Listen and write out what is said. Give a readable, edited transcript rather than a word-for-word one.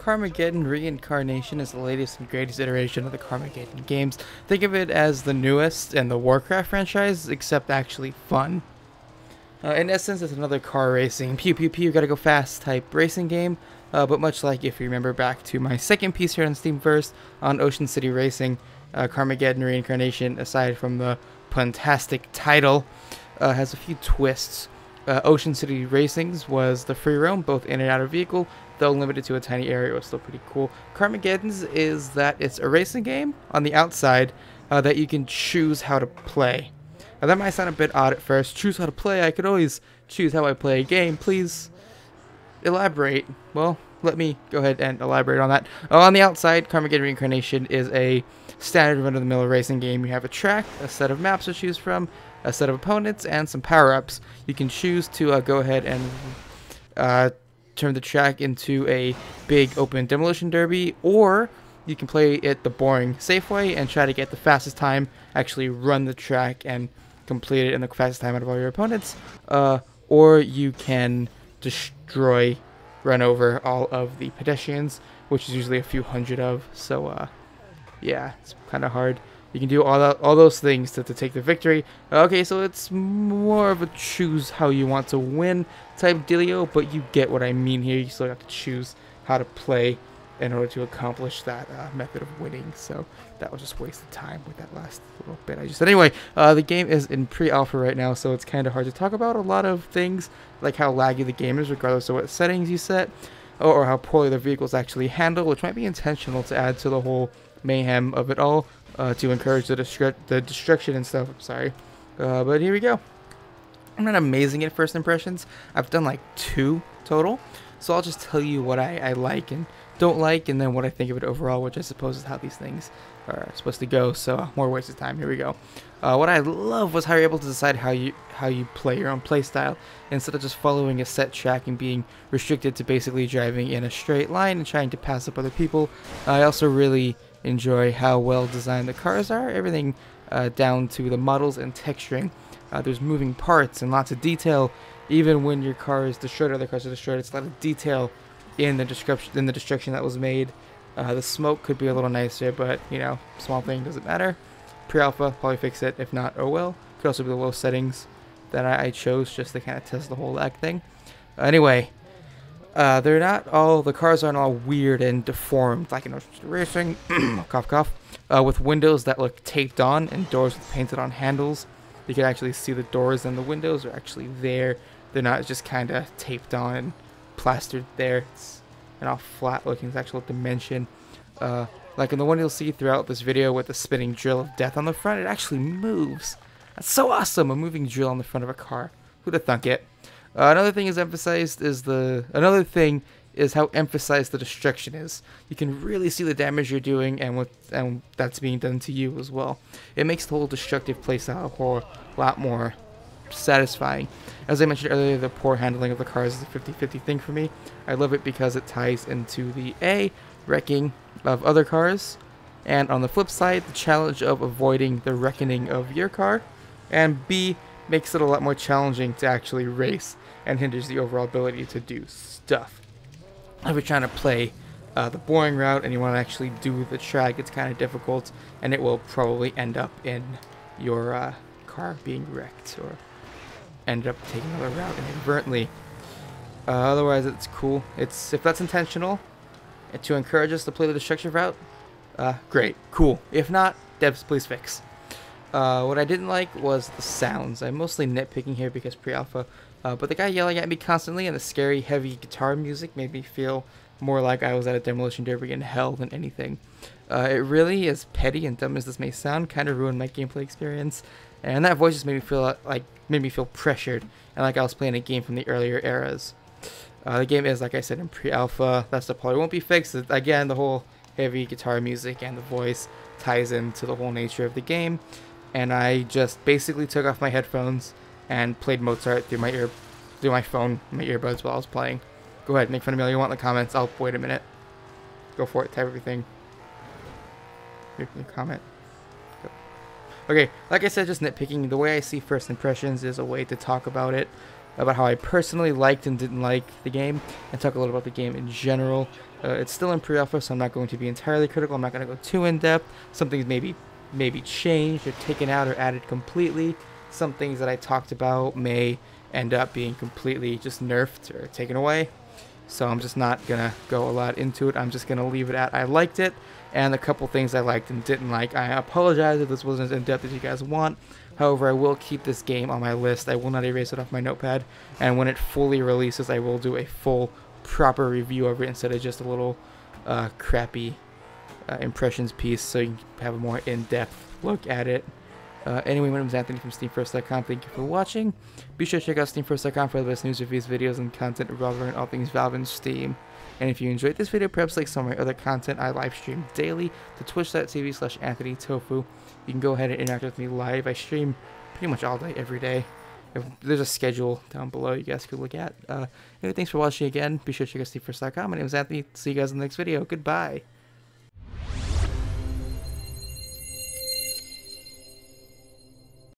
Carmageddon Reincarnation is the latest and greatest iteration of the Carmageddon games. Think of it as the newest in the Warcraft franchise, except actually fun. In essence, it's another car racing, pew pew pew, gotta go fast type racing game. But much like if you remember back to my second piece here on Steam first on Ocean City Racing, Carmageddon Reincarnation, aside from the fantastic title, has a few twists. Ocean City Racing's was the free roam, both in and out of vehicle, though limited to a tiny area. It was still pretty cool. Carmageddon's is that it's a racing game on the outside that you can choose how to play. Now that might sound a bit odd at first. Choose how to play? I could always choose how I play a game. Please elaborate. Well, let me go ahead and elaborate on that. On the outside, Carmageddon Reincarnation is a standard run-of-the-mill racing game. You have a track, a set of maps to choose from, a set of opponents, and some power-ups. You can choose to go ahead and turn the track into a big open demolition derby, or you can play it the boring safe way and try to get the fastest time, actually run the track and complete it in the fastest time out of all your opponents, or you can run over all of the pedestrians, which is usually a few hundred of, so yeah, it's kind of hard. You can do all those things to take the victory. Okay, so it's more of a choose how you want to win type dealio, but you get what I mean here. You still have to choose how to play in order to accomplish that method of winning. So that was just waste of time with that last little bit I just said. Anyway, the game is in pre-alpha right now, so it's kind of hard to talk about a lot of things, like how laggy the game is, regardless of what settings you set, or how poorly the vehicles actually handle, which might be intentional to add to the whole mayhem of it all. To encourage the destruction and stuff. I'm sorry. But here we go. I'm not amazing at first impressions. I've done like 2 total. So I'll just tell you what I like and don't like, and then what I think of it overall, which I suppose is how these things are supposed to go. So more waste of time. Here we go. What I love was how you're able to decide how you play your own play style, instead of just following a set track and being restricted to basically driving in a straight line and trying to pass up other people. I also really enjoy how well designed the cars are, everything down to the models and texturing. There's moving parts and lots of detail. Even when your car is destroyed, other cars are destroyed, it's a lot of detail in the destruction that was made. The smoke could be a little nicer, but you know, small thing, doesn't matter. Pre-alpha, probably fix it. If not, oh well. Could also be the low settings that I chose just to kind of test the whole lag thing. Anyway, the cars aren't all weird and deformed like in Ocean City Racing, cough cough, with windows that look taped on and doors with painted on handles. You can actually see the doors and the windows are actually there. They're not just kind of taped on and plastered there. It's an all flat looking, it's actual dimension. Like in the one you'll see throughout this video with the spinning drill of death on the front, it actually moves. That's so awesome, a moving drill on the front of a car. Who'd have thunk it? Another thing is how emphasized the destruction is. You can really see the damage you're doing and that's being done to you as well. It makes the whole destructive playstyle a lot more satisfying. As I mentioned earlier, the poor handling of the cars is a 50-50 thing for me. I love it because it ties into the wrecking of other cars, and on the flip side, the challenge of avoiding the wrecking of your car, and B, makes it a lot more challenging to actually race and hinders the overall ability to do stuff. If you're trying to play the boring route and you want to actually do the track, it's kind of difficult, and it will probably end up in your car being wrecked or end up taking another route inadvertently. Otherwise, it's cool. If that's intentional to encourage us to play the destruction route, great, cool. If not, devs, please fix. What I didn't like was the sounds. I'm mostly nitpicking here because pre-alpha, but the guy yelling at me constantly and the scary heavy guitar music made me feel more like I was at a demolition derby in hell than anything. It really, as petty and dumb as this may sound, kind of ruined my gameplay experience, and that voice just made me feel pressured and like I was playing a game from the earlier eras. The game is, like I said, in pre-alpha. That's the part that won't be fixed. Again, the whole heavy guitar music and the voice ties into the whole nature of the game. And I just basically took off my headphones and played Mozart through my phone, my earbuds while I was playing. Go ahead, make fun of me all you want in the comments. I'll wait a minute. Go for it, type everything. Here, comment. Okay, like I said, just nitpicking. The way I see first impressions is a way to talk about it. about how I personally liked and didn't like the game, and talk a little about the game in general. It's still in pre-alpha, so I'm not going to be entirely critical. I'm not going to go too in-depth. Some things maybe changed or taken out or added completely. Some things that I talked about may end up being completely just nerfed or taken away. So I'm just not going to go a lot into it. I'm just going to leave it at I liked it, and a couple things I liked and didn't like. I apologize if this wasn't as in-depth as you guys want. However, I will keep this game on my list. I will not erase it off my notepad. And when it fully releases, I will do a full, proper review of it instead of just a little crappy impressions piece, so you can have a more in-depth look at it. Anyway, my name is Anthony from SteamFirst.com. Thank you for watching. Be sure to check out SteamFirst.com for the best news, reviews, videos, and content relevant all things Valve and Steam. And if you enjoyed this video, perhaps like some of my other content, I live stream daily to twitch.tv/AnthonyTofu. You can go ahead and interact with me live. I stream pretty much all day, every day. There's a schedule down below you guys could look at. Anyway, thanks for watching again. Be sure to check out SteamFirst.com. My name is Anthony. See you guys in the next video. Goodbye.